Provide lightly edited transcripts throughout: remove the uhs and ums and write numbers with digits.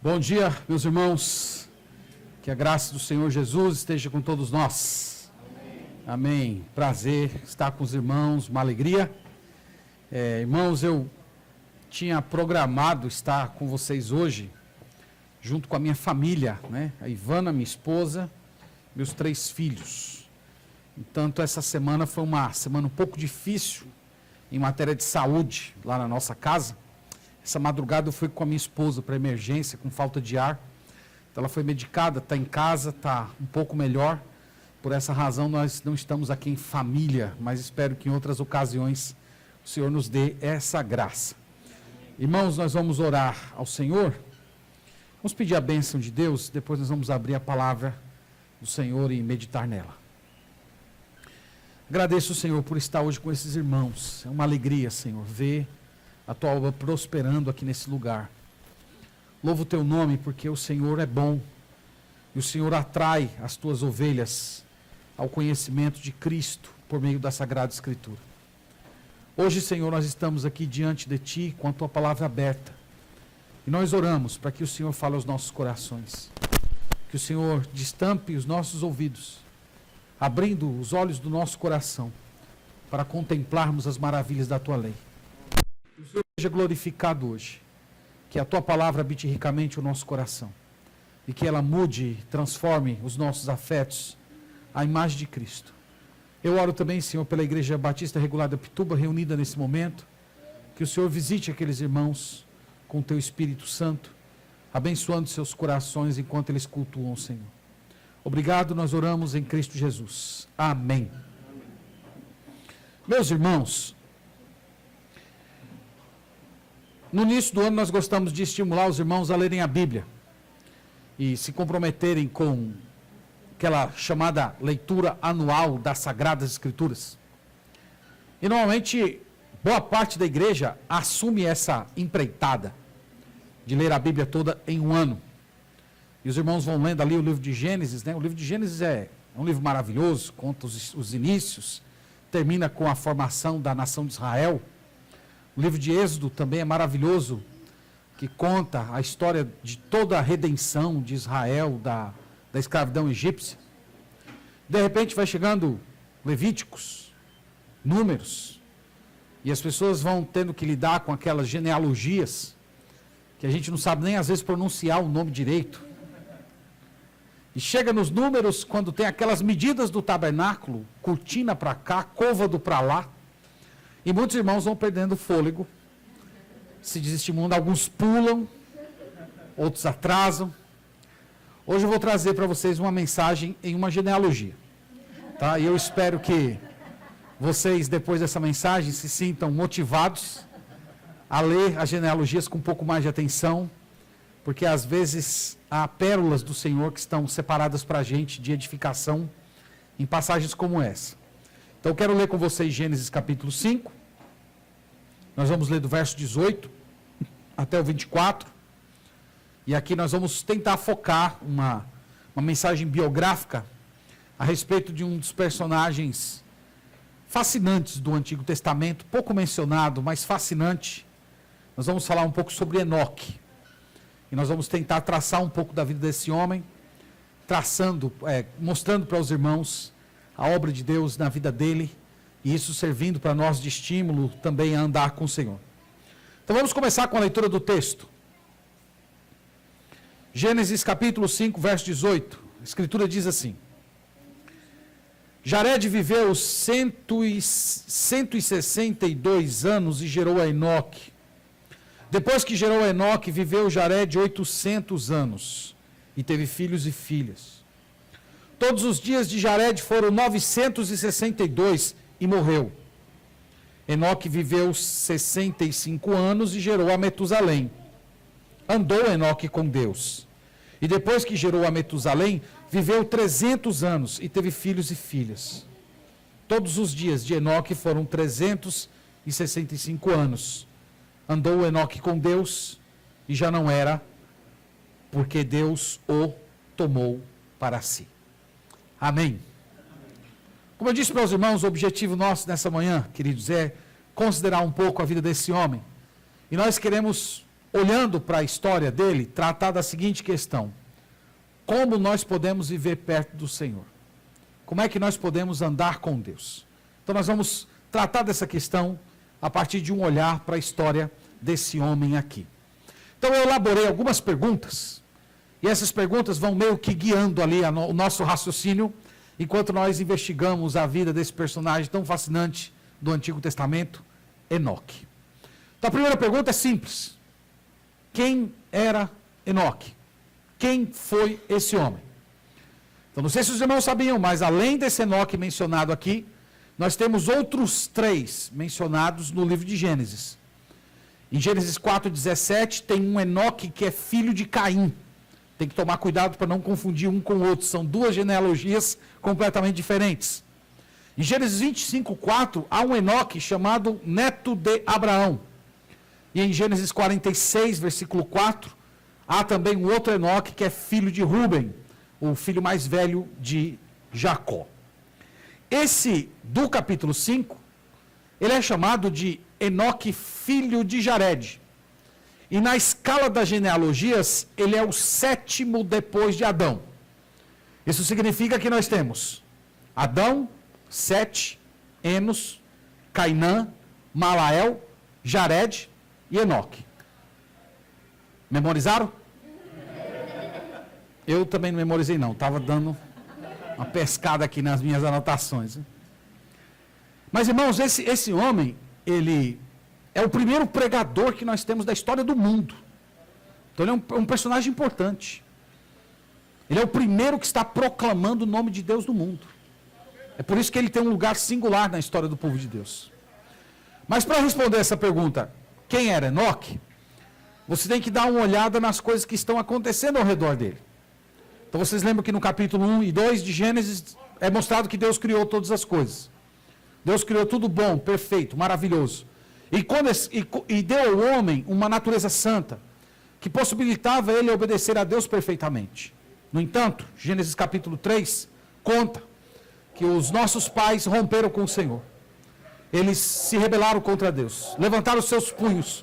Bom dia, meus irmãos, que a graça do Senhor Jesus esteja com todos nós. Amém. Prazer estar com os irmãos, uma alegria. Irmãos, eu tinha programado estar com vocês hoje, junto com a minha família, né? A Ivana, minha esposa, meus 3 filhos. Entanto, essa semana foi uma semana um pouco difícil em matéria de saúde lá na nossa casa. Essa madrugada eu fui com a minha esposa para emergência, com falta de ar. Então ela foi medicada, está em casa, está um pouco melhor. Por essa razão nós não estamos aqui em família, mas espero que em outras ocasiões o Senhor nos dê essa graça. Irmãos, nós vamos orar ao Senhor. Vamos pedir a bênção de Deus, depois nós vamos abrir a palavra do Senhor e meditar nela. Agradeço o Senhor por estar hoje com esses irmãos. É uma alegria, Senhor, ver a tua obra prosperando aqui nesse lugar. Louvo o teu nome porque o Senhor é bom e o Senhor atrai as tuas ovelhas ao conhecimento de Cristo por meio da Sagrada Escritura. Hoje, Senhor, nós estamos aqui diante de ti com a tua palavra aberta e nós oramos para que o Senhor fale aos nossos corações, que o Senhor destampe os nossos ouvidos, abrindo os olhos do nosso coração para contemplarmos as maravilhas da tua lei. Que o Senhor seja glorificado hoje, que a tua palavra habite ricamente o nosso coração e que ela mude, transforme os nossos afetos à imagem de Cristo. Eu oro também, Senhor, pela Igreja Batista Regular da Pituba, reunida nesse momento, que o Senhor visite aqueles irmãos com o teu Espírito Santo, abençoando seus corações enquanto eles cultuam o Senhor. Obrigado, nós oramos em Cristo Jesus. Amém. Meus irmãos, no início do ano nós gostamos de estimular os irmãos a lerem a Bíblia e se comprometerem com aquela chamada leitura anual das Sagradas Escrituras. E normalmente boa parte da igreja assume essa empreitada de ler a Bíblia toda em um ano. E os irmãos vão lendo ali o livro de Gênesis, né? O livro de Gênesis é um livro maravilhoso, conta os inícios, termina com a formação da nação de Israel. O livro de Êxodo também é maravilhoso, que conta a história de toda a redenção de Israel da escravidão egípcia. De repente vai chegando Levíticos, Números, e as pessoas vão tendo que lidar com aquelas genealogias, que a gente não sabe nem às vezes pronunciar o nome direito. E chega nos Números, quando tem aquelas medidas do tabernáculo, cortina para cá, côvado para lá, e muitos irmãos vão perdendo fôlego, se desestimulando, alguns pulam, outros atrasam. Hoje eu vou trazer para vocês uma mensagem em uma genealogia, tá? E eu espero que vocês, depois dessa mensagem, se sintam motivados a ler as genealogias com um pouco mais de atenção, porque às vezes há pérolas do Senhor que estão separadas para a gente de edificação em passagens como essa. Então eu quero ler com vocês Gênesis capítulo 5, nós vamos ler do verso 18 até o 24, e aqui nós vamos tentar focar uma mensagem biográfica a respeito de um dos personagens fascinantes do Antigo Testamento, pouco mencionado, mas fascinante. Nós vamos falar um pouco sobre Enoque, e nós vamos tentar traçar um pouco da vida desse homem, mostrando para os irmãos a obra de Deus na vida dele, e isso servindo para nós de estímulo também a andar com o Senhor. Então vamos começar com a leitura do texto. Gênesis capítulo 5, verso 18. A Escritura diz assim: Jared viveu 162 anos e gerou a Enoque. Depois que gerou a Enoque, viveu Jared 800 anos e teve filhos e filhas. Todos os dias de Jared foram 962 e morreu. Enoque viveu 65 anos e gerou a Metusalém. Andou Enoque com Deus. E depois que gerou a Metusalém, viveu 300 anos e teve filhos e filhas. Todos os dias de Enoque foram 365 anos. Andou Enoque com Deus e já não era, porque Deus o tomou para si. Amém. Como eu disse para os irmãos, o objetivo nosso nessa manhã, queridos, é considerar um pouco a vida desse homem. E nós queremos olhando para a história dele, tratar da seguinte questão: como nós podemos viver perto do Senhor? Como é que nós podemos andar com Deus? Então nós vamos tratar dessa questão a partir de um olhar para a história desse homem aqui. Então eu elaborei algumas perguntas, e essas perguntas vão meio que guiando ali o nosso raciocínio, enquanto nós investigamos a vida desse personagem tão fascinante do Antigo Testamento, Enoque. Então a primeira pergunta é simples: quem era Enoque? Quem foi esse homem? Então não sei se os irmãos sabiam, mas além desse Enoque mencionado aqui, nós temos outros 3 mencionados no livro de Gênesis. Em Gênesis 4,17 tem um Enoque que é filho de Caim. Tem que tomar cuidado para não confundir um com o outro, são 2 genealogias completamente diferentes. Em Gênesis 25,4 há um Enoque chamado neto de Abraão. E em Gênesis 46, versículo 4, há também um outro Enoque que é filho de Ruben, o filho mais velho de Jacó. Esse do capítulo 5, ele é chamado de Enoque, filho de Jared. E na escala das genealogias, ele é o 7º depois de Adão. Isso significa que nós temos Adão, Sete, Enos, Cainã, Malael, Jared e Enoque. Memorizaram? Eu também não memorizei não, estava dando uma pescada aqui nas minhas anotações. Mas, irmãos, esse homem, ele é o primeiro pregador que nós temos da história do mundo. Então ele é um personagem importante. Ele é o primeiro que está proclamando o nome de Deus no mundo. É por isso que ele tem um lugar singular na história do povo de Deus. Mas para responder essa pergunta, quem era Enoque? Você tem que dar uma olhada nas coisas que estão acontecendo ao redor dele. Então vocês lembram que no capítulo 1 e 2 de Gênesis é mostrado que Deus criou todas as coisas. Deus criou tudo bom, perfeito, maravilhoso. E deu ao homem uma natureza santa, que possibilitava ele obedecer a Deus perfeitamente. No entanto, Gênesis capítulo 3 conta que os nossos pais romperam com o Senhor. Eles se rebelaram contra Deus, levantaram seus punhos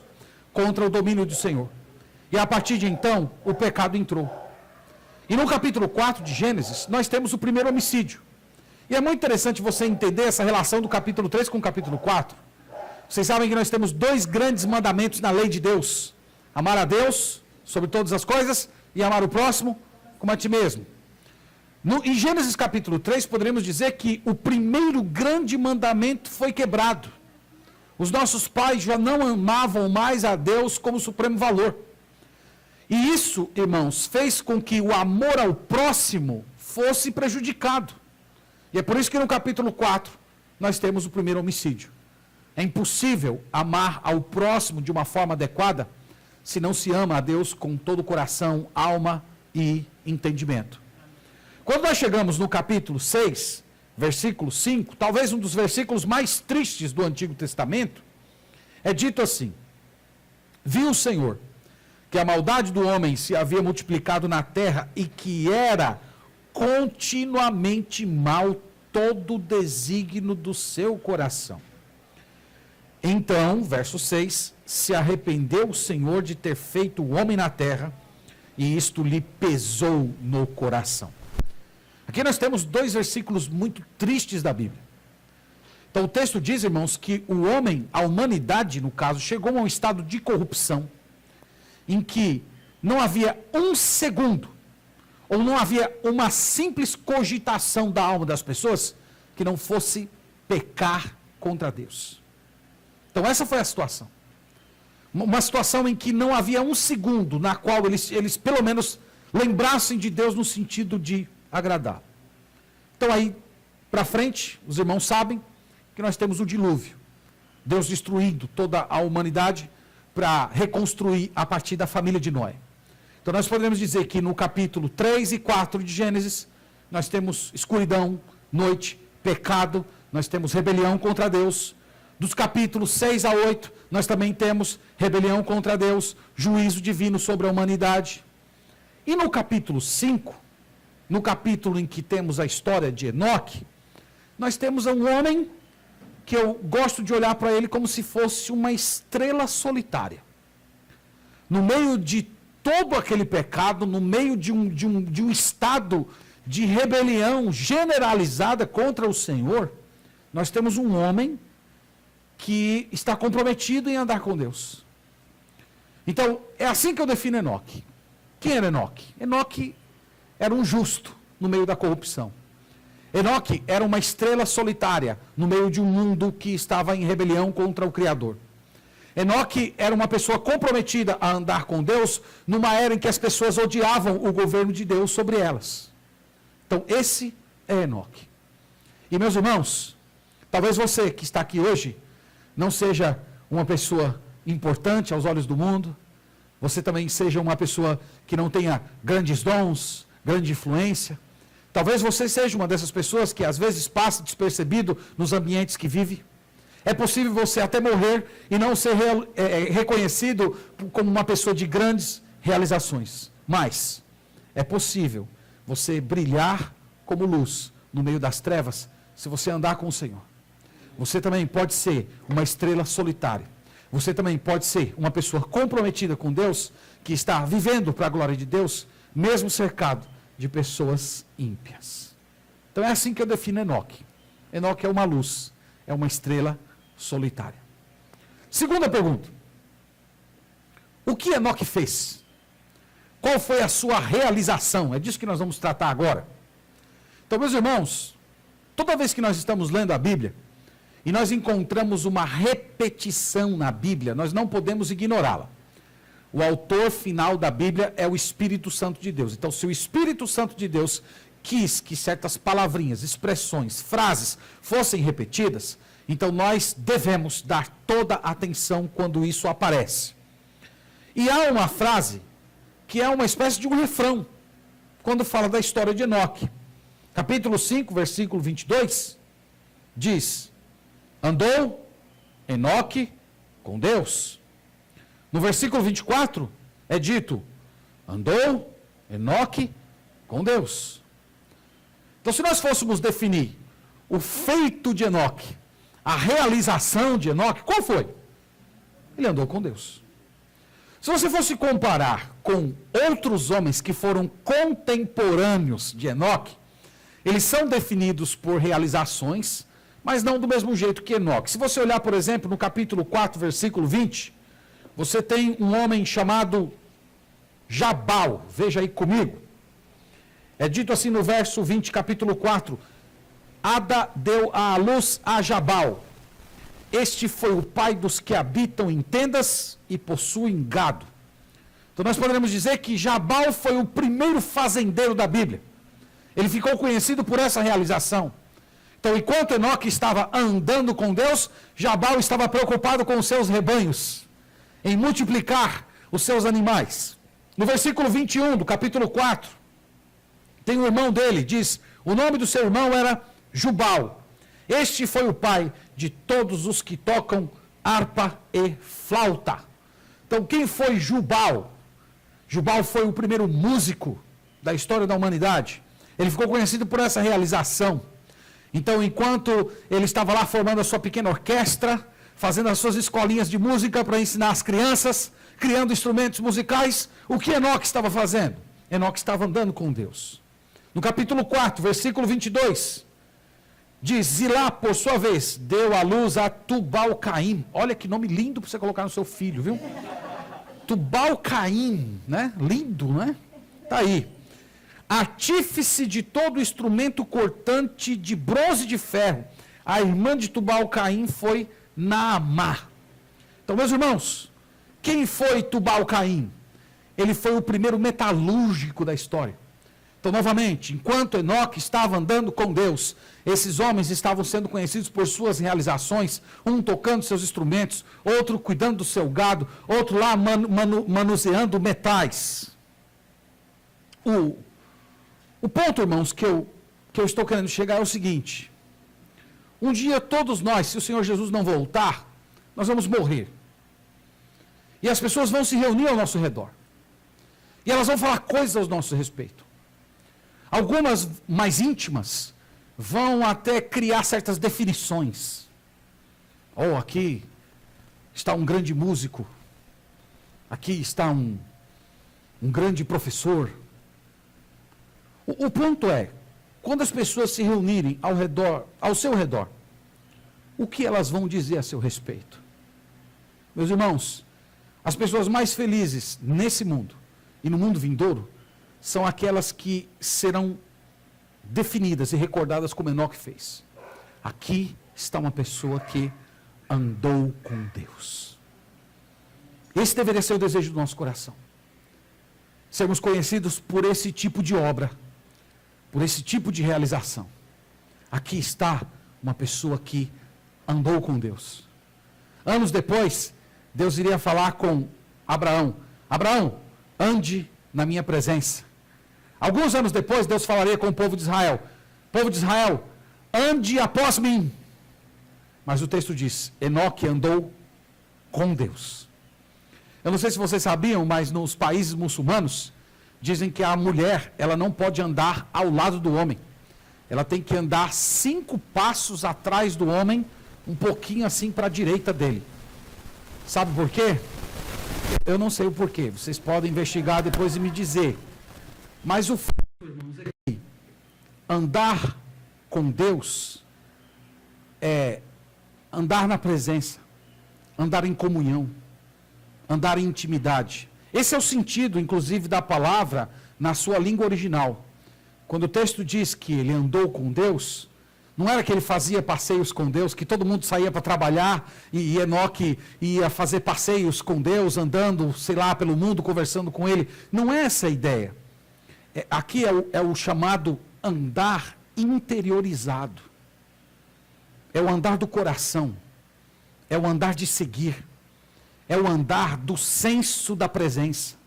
contra o domínio do Senhor. E a partir de então, o pecado entrou. E no capítulo 4 de Gênesis, nós temos o primeiro homicídio. E é muito interessante você entender essa relação do capítulo 3 com o capítulo 4. Vocês sabem que nós temos 2 grandes mandamentos na lei de Deus: amar a Deus sobre todas as coisas e amar o próximo como a ti mesmo. Em Gênesis capítulo 3, poderíamos dizer que o primeiro grande mandamento foi quebrado. Os nossos pais já não amavam mais a Deus como supremo valor. E isso, irmãos, fez com que o amor ao próximo fosse prejudicado. E é por isso que no capítulo 4 nós temos o primeiro homicídio. É impossível amar ao próximo de uma forma adequada se não se ama a Deus com todo o coração, alma e entendimento. Quando nós chegamos no capítulo 6, versículo 5, talvez um dos versículos mais tristes do Antigo Testamento, é dito assim: viu o Senhor que a maldade do homem se havia multiplicado na terra e que era continuamente mal todo o desígnio do seu coração. Então, verso 6, se arrependeu o Senhor de ter feito o homem na terra, e isto lhe pesou no coração. Aqui nós temos 2 versículos muito tristes da Bíblia. Então o texto diz, irmãos, que o homem, a humanidade, no caso, chegou a um estado de corrupção, em que não havia um segundo, ou não havia uma simples cogitação da alma das pessoas, que não fosse pecar contra Deus. Então essa foi a situação. Uma situação em que não havia um segundo na qual eles pelo menos lembrassem de Deus no sentido de agradar. Então aí, para frente, os irmãos sabem que nós temos o dilúvio. Deus destruindo toda a humanidade para reconstruir a partir da família de Noé. Então nós podemos dizer que no capítulo 3 e 4 de Gênesis, nós temos escuridão, noite, pecado, nós temos rebelião contra Deus. Dos capítulos 6 a 8, nós também temos rebelião contra Deus, juízo divino sobre a humanidade. E no capítulo 5, no capítulo em que temos a história de Enoque, nós temos um homem que eu gosto de olhar para ele como se fosse uma estrela solitária. no meio de todo aquele pecado, no meio de um estado de rebelião generalizada contra o Senhor, nós temos um homem que está comprometido em andar com Deus. Então, é assim que eu defino Enoque. Quem era Enoque? Enoque era um justo no meio da corrupção. Enoque era uma estrela solitária no meio de um mundo que estava em rebelião contra o Criador. Enoque era uma pessoa comprometida a andar com Deus numa era em que as pessoas odiavam o governo de Deus sobre elas. Então, esse é Enoque. E, meus irmãos, talvez você que está aqui hoje não seja uma pessoa importante aos olhos do mundo, você também seja uma pessoa que não tenha grandes dons, grande influência. Talvez você seja uma dessas pessoas que às vezes passa despercebido nos ambientes que vive. É possível você até morrer e não ser reconhecido como uma pessoa de grandes realizações. Mas é possível você brilhar como luz no meio das trevas se você andar com o Senhor. Você também pode ser uma estrela solitária. Você também pode ser uma pessoa comprometida com Deus, que está vivendo para a glória de Deus, mesmo cercado de pessoas ímpias. Então é assim que eu defino Enoque. Enoque é uma luz, é uma estrela solitária. Segunda pergunta. O que Enoque fez? Qual foi a sua realização? É disso que nós vamos tratar agora. Então, meus irmãos, toda vez que nós estamos lendo a Bíblia, e nós encontramos uma repetição na Bíblia, nós não podemos ignorá-la. O autor final da Bíblia é o Espírito Santo de Deus. Então, se o Espírito Santo de Deus quis que certas palavrinhas, expressões, frases fossem repetidas, então nós devemos dar toda a atenção quando isso aparece. E há uma frase que é uma espécie de um refrão, quando fala da história de Enoque. Capítulo 5, versículo 22, diz: andou Enoque com Deus. No versículo 24 é dito: andou Enoque com Deus. Então, se nós fôssemos definir o feito de Enoque, a realização de Enoque, qual foi? Ele andou com Deus. Se você fosse comparar com outros homens que foram contemporâneos de Enoque, eles são definidos por realizações, mas não do mesmo jeito que Enoque. Se você olhar, por exemplo, no capítulo 4, versículo 20, você tem um homem chamado Jabal. Veja aí comigo. É dito assim no verso 20, capítulo 4. Ada deu à luz a Jabal. Este foi o pai dos que habitam em tendas e possuem gado. Então nós poderemos dizer que Jabal foi o primeiro fazendeiro da Bíblia. Ele ficou conhecido por essa realização. Então, enquanto Enoque estava andando com Deus, Jabal estava preocupado com os seus rebanhos, em multiplicar os seus animais. No versículo 21 do capítulo 4, tem um irmão dele, diz, o nome do seu irmão era Jubal. Este foi o pai de todos os que tocam harpa e flauta. Então, quem foi Jubal? Jubal foi o primeiro músico da história da humanidade. Ele ficou conhecido por essa realização. Então, enquanto ele estava lá formando a sua pequena orquestra, fazendo as suas escolinhas de música para ensinar as crianças, criando instrumentos musicais, o que Enoque estava fazendo? Enoque estava andando com Deus. No capítulo 4, versículo 22, diz, Zilá, por sua vez, deu à luz a Tubal-Caim. Olha que nome lindo para você colocar no seu filho, viu? Tubal-Caim, né? Lindo, né? Está aí. Artífice de todo instrumento cortante de bronze e de ferro. A irmã de Tubal-Caim foi Naamá. Então, meus irmãos, quem foi Tubal-Caim? Ele foi o primeiro metalúrgico da história. Então, novamente, enquanto Enoque estava andando com Deus, esses homens estavam sendo conhecidos por suas realizações, um tocando seus instrumentos, outro cuidando do seu gado, outro lá manuseando metais. O ponto, irmãos, que eu estou querendo chegar é o seguinte. Um dia todos nós, se o Senhor Jesus não voltar, nós vamos morrer. E as pessoas vão se reunir ao nosso redor. E elas vão falar coisas ao nosso respeito. Algumas mais íntimas vão até criar certas definições. Oh, aqui está um grande músico. Aqui está um grande professor. O ponto é, quando as pessoas se reunirem ao seu redor, o que elas vão dizer a seu respeito? Meus irmãos, as pessoas mais felizes nesse mundo e no mundo vindouro são aquelas que serão definidas e recordadas como Enoque fez. Aqui está uma pessoa que andou com Deus. Esse deveria ser o desejo do nosso coração. Sermos conhecidos por esse tipo de obra, por esse tipo de realização. Aqui está uma pessoa que andou com Deus. Anos depois, Deus iria falar com Abraão: Abraão, ande na minha presença. Alguns anos depois, Deus falaria com o povo de Israel: povo de Israel, ande após mim. Mas o texto diz: Enoque andou com Deus. Eu não sei se vocês sabiam, mas nos países muçulmanos, dizem que a mulher, ela não pode andar ao lado do homem. Ela tem que andar 5 passos atrás do homem, um pouquinho assim para a direita dele. Sabe por quê? Eu não sei o porquê. Vocês podem investigar depois e me dizer. Mas o fato, irmãos, é que andar com Deus é andar na presença, andar em comunhão, andar em intimidade. Esse é o sentido, inclusive, da palavra na sua língua original. Quando o texto diz que ele andou com Deus, não era que ele fazia passeios com Deus, que todo mundo saía para trabalhar e Enoque ia fazer passeios com Deus, andando, sei lá, pelo mundo, conversando com ele. Não é essa a ideia. Aqui é o chamado andar interiorizado. É o andar do coração. É o andar de seguir. É o andar do senso da presença.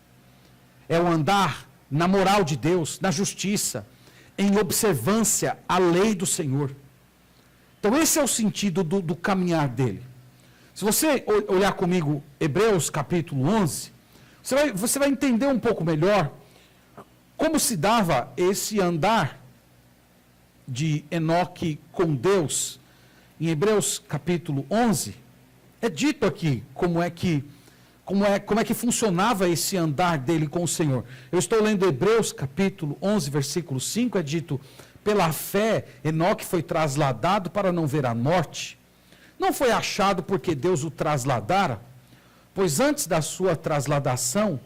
É o andar na moral de Deus, na justiça, em observância à lei do Senhor. Então esse é o sentido do caminhar dele. Se você olhar comigo Hebreus capítulo 11, você vai entender um pouco melhor como se dava esse andar de Enoque com Deus. Em Hebreus capítulo 11, é dito aqui como é que funcionava esse andar dele com o Senhor. Eu estou lendo Hebreus capítulo 11, versículo 5, é dito: pela fé, Enoque foi trasladado para não ver a morte. Não foi achado porque Deus o trasladara, pois antes da sua trasladação,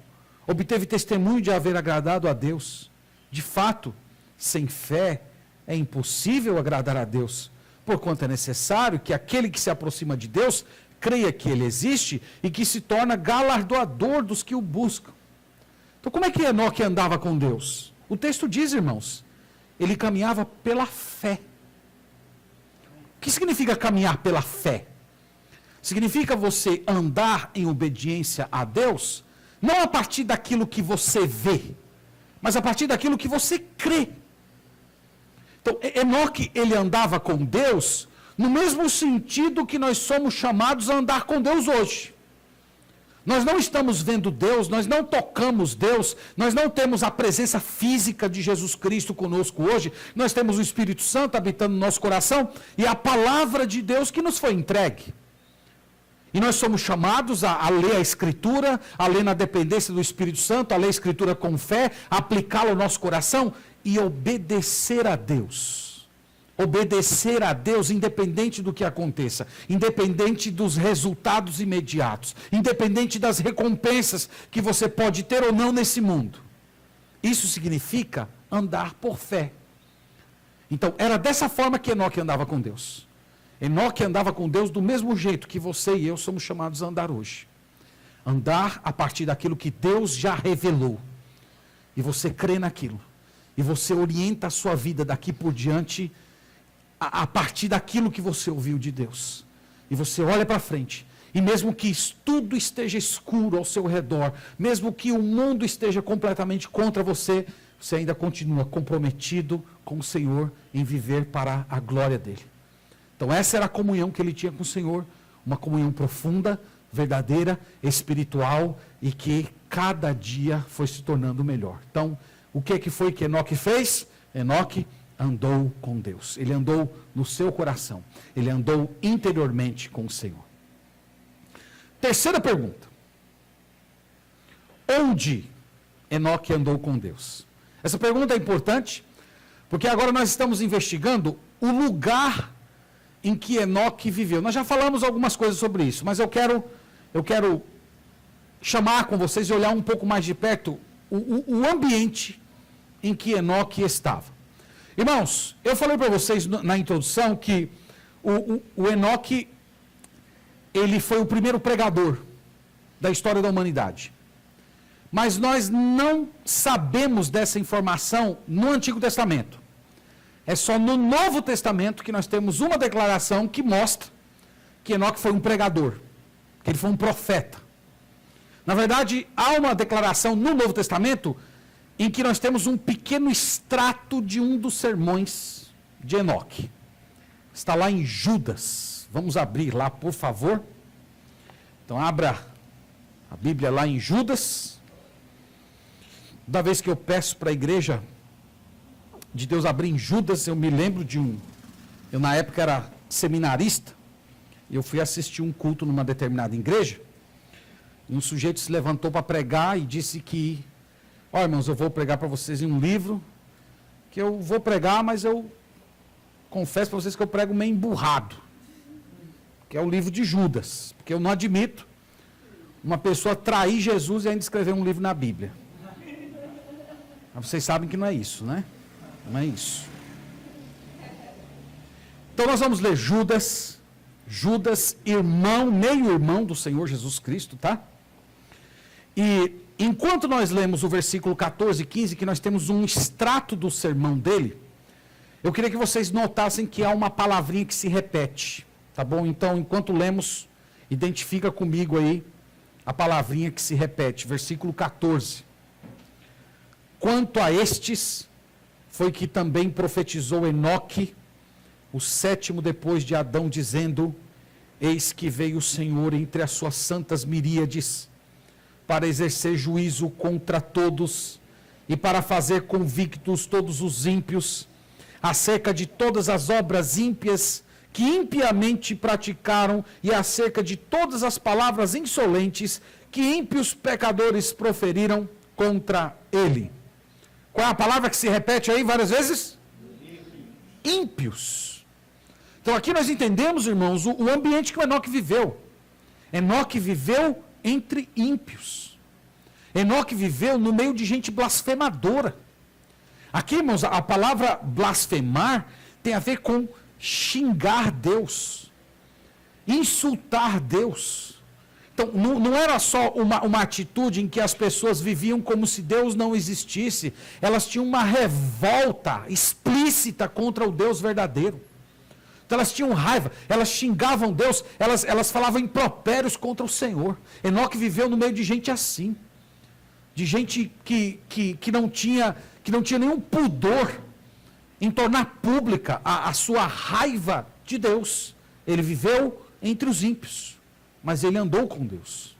obteve testemunho de haver agradado a Deus. De fato, sem fé é impossível agradar a Deus, porquanto é necessário que aquele que se aproxima de Deus creia que ele existe e que se torna galardoador dos que o buscam. Então, como é que Enoque andava com Deus? O texto diz, irmãos, ele caminhava pela fé. O que significa caminhar pela fé? Significa você andar em obediência a Deus, não a partir daquilo que você vê, mas a partir daquilo que você crê. Então, Enoque, ele andava com Deus no mesmo sentido que nós somos chamados a andar com Deus hoje. Nós não estamos vendo Deus, nós não tocamos Deus, nós não temos a presença física de Jesus Cristo conosco hoje, nós temos o Espírito Santo habitando no nosso coração e a palavra de Deus que nos foi entregue. E nós somos chamados a ler a Escritura, a ler na dependência do Espírito Santo, a ler a Escritura com fé, aplicá-la ao nosso coração e obedecer a Deus. Obedecer a Deus independente do que aconteça, independente dos resultados imediatos, independente das recompensas que você pode ter ou não nesse mundo. Isso significa andar por fé. Então, era dessa forma que Enoque andava com Deus. Enoque andava com Deus do mesmo jeito que você e eu somos chamados a andar hoje. Andar a partir daquilo que Deus já revelou. E você crê naquilo. E você orienta a sua vida daqui por diante a partir daquilo que você ouviu de Deus. E você olha para frente. E mesmo que tudo esteja escuro ao seu redor, mesmo que o mundo esteja completamente contra você, você ainda continua comprometido com o Senhor em viver para a glória dele. Então essa era a comunhão que ele tinha com o Senhor, uma comunhão profunda, verdadeira, espiritual e que cada dia foi se tornando melhor. Então, o que foi que Enoque fez? Enoque andou com Deus. Ele andou no seu coração. Ele andou interiormente com o Senhor. Terceira pergunta. onde Enoque andou com Deus? Essa pergunta é importante, porque agora nós estamos investigando o lugar em que Enoque viveu. Nós já falamos algumas coisas sobre isso, mas eu quero chamar com vocês e olhar um pouco mais de perto o ambiente em que Enoque estava. Irmãos, eu falei para vocês na introdução que o Enoque, ele foi o primeiro pregador da história da humanidade. Mas nós não sabemos dessa informação no Antigo Testamento. É só no Novo Testamento que nós temos uma declaração que mostra que Enoque foi um pregador, que ele foi um profeta. Na verdade, há uma declaração no Novo Testamento em que nós temos um pequeno extrato de um dos sermões de Enoque. Está lá em Judas. Vamos abrir lá, por favor. Então, abra a Bíblia lá em Judas. Da vez que eu peço para a igreja de Deus abrir em Judas, eu me lembro de eu na época era seminarista, e eu fui assistir um culto numa determinada igreja, e um sujeito se levantou para pregar e disse que, irmãos, eu vou pregar para vocês em um livro, que eu vou pregar, mas eu confesso para vocês que eu prego meio emburrado, que é o livro de Judas, porque eu não admito uma pessoa trair Jesus e ainda escrever um livro na Bíblia. Mas vocês sabem que não é isso, né? Não é isso. Então nós vamos ler Judas, irmão, meio-irmão do Senhor Jesus Cristo, tá? E enquanto nós lemos o versículo 14 e 15, que nós temos um extrato do sermão dele, eu queria que vocês notassem que há uma palavrinha que se repete, tá bom? Então, enquanto lemos, identifica comigo aí a palavrinha que se repete, versículo 14. Quanto a estes, foi que também profetizou Enoque, o sétimo depois de Adão, dizendo: eis que veio o Senhor entre as suas santas miríades, para exercer juízo contra todos, e para fazer convictos todos os ímpios, acerca de todas as obras ímpias que impiamente praticaram, e acerca de todas as palavras insolentes que ímpios pecadores proferiram contra ele. Qual é a palavra que se repete aí várias vezes? Ímpios. Então aqui nós entendemos, irmãos, o ambiente que o Enoque viveu. Enoque viveu entre ímpios. Enoque viveu no meio de gente blasfemadora. Aqui, irmãos, a palavra blasfemar tem a ver com xingar Deus, insultar Deus. Então, não era só uma atitude em que as pessoas viviam como se Deus não existisse, elas tinham uma revolta explícita contra o Deus verdadeiro. Então, elas tinham raiva, elas xingavam Deus, elas falavam impropérios contra o Senhor. Enoque viveu no meio de gente assim, de gente que não tinha nenhum pudor em tornar pública a sua raiva de Deus. Ele viveu entre os ímpios, mas ele andou com Deus.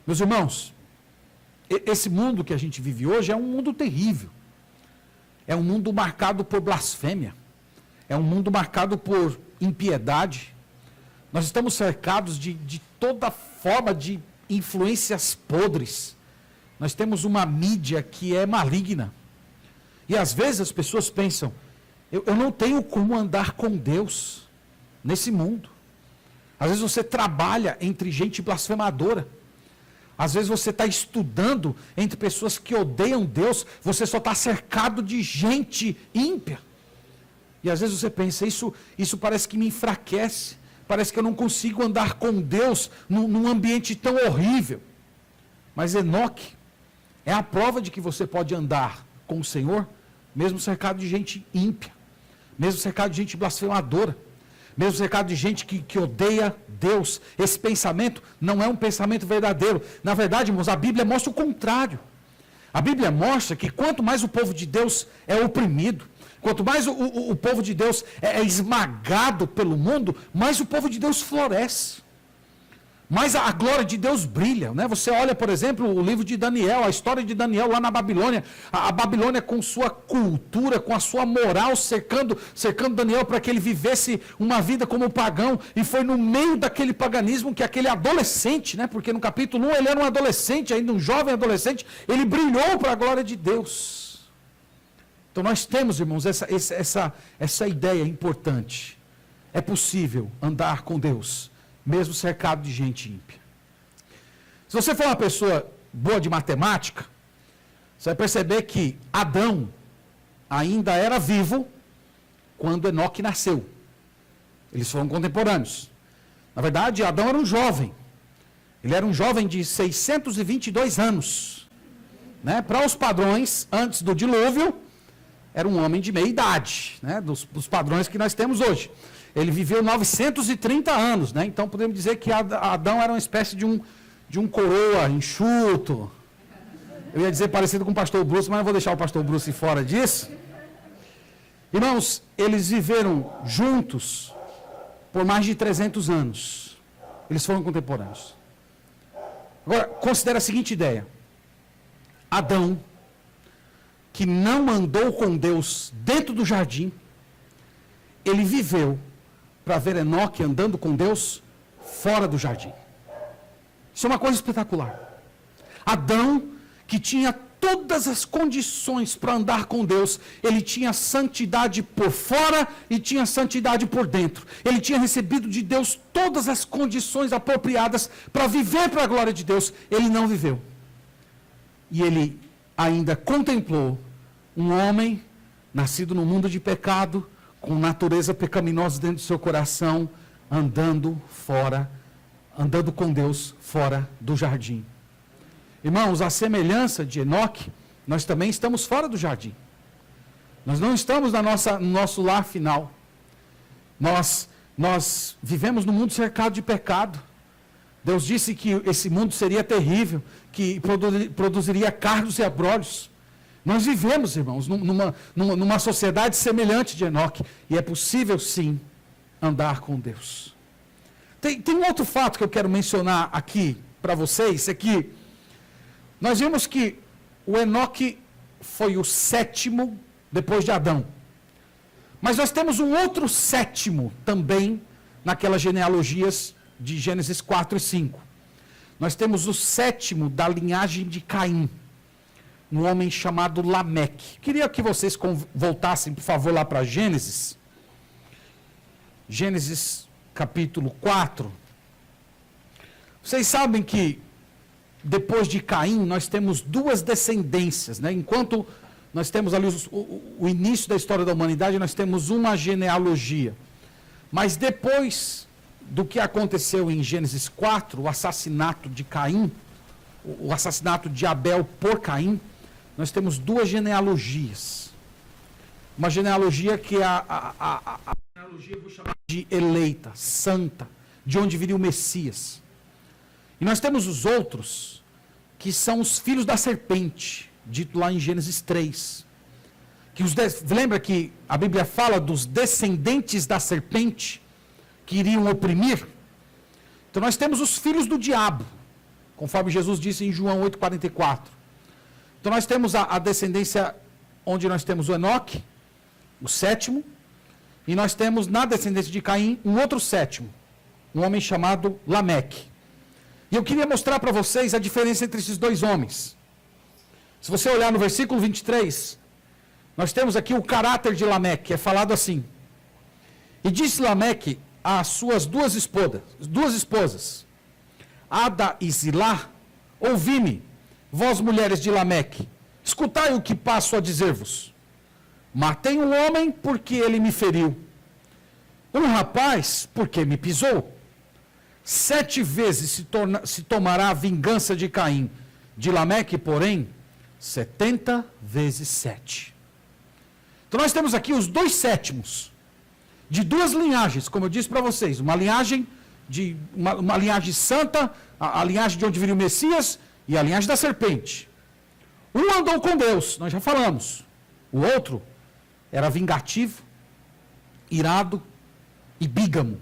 Meus irmãos, esse mundo que a gente vive hoje é um mundo terrível. É um mundo marcado por blasfêmia. É um mundo marcado por impiedade. Nós estamos cercados de toda forma de influências podres. Nós temos uma mídia que é maligna. E às vezes as pessoas pensam, eu não tenho como andar com Deus nesse mundo. Às vezes você trabalha entre gente blasfemadora. Às vezes você está estudando entre pessoas que odeiam Deus. Você só está cercado de gente ímpia. E às vezes você pensa, isso parece que me enfraquece. Parece que eu não consigo andar com Deus num ambiente tão horrível. Mas Enoque é a prova de que você pode andar com o Senhor, mesmo cercado de gente ímpia, mesmo cercado de gente blasfemadora, mesmo cercado de gente que odeia Deus. Esse pensamento não é um pensamento verdadeiro. Na verdade, irmãos, a Bíblia mostra o contrário. A Bíblia mostra que quanto mais o povo de Deus é oprimido, quanto mais o povo de Deus é esmagado pelo mundo, mais o povo de Deus floresce. mais a glória de Deus brilha, né? Você olha, por exemplo, o livro de Daniel, a história de Daniel lá na Babilônia. A Babilônia com sua cultura, com a sua moral, cercando Daniel para que ele vivesse uma vida como pagão. E foi no meio daquele paganismo que aquele adolescente, né? Porque no capítulo 1 ele era um adolescente, ainda um jovem adolescente, ele brilhou para a glória de Deus. Então nós temos, irmãos, essa ideia importante. É possível andar com Deus, mesmo cercado de gente ímpia. Se você for uma pessoa boa de matemática, você vai perceber que Adão ainda era vivo quando Enoque nasceu. Eles foram contemporâneos. Na verdade, Adão era um jovem. Ele era um jovem de 622 anos. Né? Para os padrões, antes do dilúvio, era um homem de meia idade, né? dos padrões que nós temos hoje. Ele viveu 930 anos, né? Então podemos dizer que Adão era uma espécie de um coroa enxuto. Eu ia dizer parecido com o pastor Bruce, mas não vou deixar o pastor Bruce fora disso. Irmãos, eles viveram juntos por mais de 300 anos. Eles foram contemporâneos. Agora, considere a seguinte ideia. Adão, que não andou com Deus dentro do jardim, ele viveu para ver Enoque andando com Deus fora do jardim. Isso é uma coisa espetacular. Adão, que tinha todas as condições para andar com Deus, ele tinha santidade por fora e tinha santidade por dentro. Ele tinha recebido de Deus todas as condições apropriadas para viver para a glória de Deus. Ele não viveu. E ele ainda contemplou um homem nascido no mundo de pecado, com natureza pecaminosa dentro do seu coração, andando com Deus fora do jardim. Irmãos, a semelhança de Enoque, nós também estamos fora do jardim. Nós não estamos no nosso lar final. Nós vivemos num mundo cercado de pecado. Deus disse que esse mundo seria terrível, que produziria cardos e abrolhos. Nós vivemos, irmãos, numa sociedade semelhante de Enoque. E é possível, sim, andar com Deus. Tem um outro fato que eu quero mencionar aqui para vocês, é que nós vimos que o Enoque foi o sétimo depois de Adão. Mas nós temos um outro sétimo também naquelas genealogias de Gênesis 4 e 5. Nós temos o sétimo da linhagem de Caim, um homem chamado Lameque. Queria que vocês voltassem, por favor, lá para Gênesis. Gênesis capítulo 4. Vocês sabem que depois de Caim nós temos duas descendências, né? Enquanto nós temos ali o início da história da humanidade, nós temos uma genealogia. Mas depois do que aconteceu em Gênesis 4, o assassinato de Caim, o assassinato de Abel por Caim, nós temos duas genealogias. Uma genealogia que a genealogia eu vou chamar de eleita, santa, de onde viria o Messias. E nós temos os outros, que são os filhos da serpente, dito lá em Gênesis 3. Lembra que a Bíblia fala dos descendentes da serpente, que iriam oprimir? Então nós temos os filhos do diabo, conforme Jesus disse em João 8,44. Então nós temos a descendência onde nós temos o Enoque, o sétimo, e nós temos na descendência de Caim um outro sétimo, um homem chamado Lameque. E eu queria mostrar para vocês a diferença entre esses dois homens. Se você olhar no versículo 23, nós temos aqui o caráter de Lameque, é falado assim: e disse Lameque às suas duas esposas, Ada e Zilá, ouvi-me, vós mulheres de Lameque, escutai o que passo a dizer-vos. Matei um homem porque ele me feriu, um rapaz porque me pisou. 7 vezes se tomará a vingança de Caim. De Lameque, porém, 70 vezes 7. Então nós temos aqui os dois sétimos, de duas linhagens, como eu disse para vocês, uma linhagem santa, a linhagem de onde viria o Messias, e a linhagem da serpente. Um andou com Deus, nós já falamos. O outro era vingativo, irado e bígamo.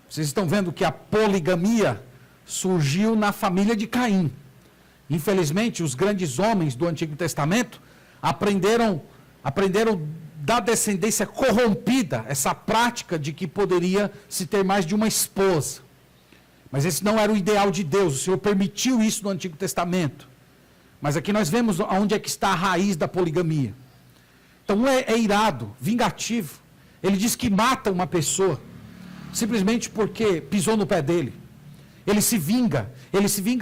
Vocês estão vendo que a poligamia surgiu na família de Caim. Infelizmente, os grandes homens do Antigo Testamento aprenderam da descendência corrompida, essa prática de que poderia se ter mais de uma esposa. Mas esse não era o ideal de Deus, o Senhor permitiu isso no Antigo Testamento. Mas aqui nós vemos onde é que está a raiz da poligamia. Então um é irado, vingativo. Ele diz que mata uma pessoa, simplesmente porque pisou no pé dele. Ele se vinga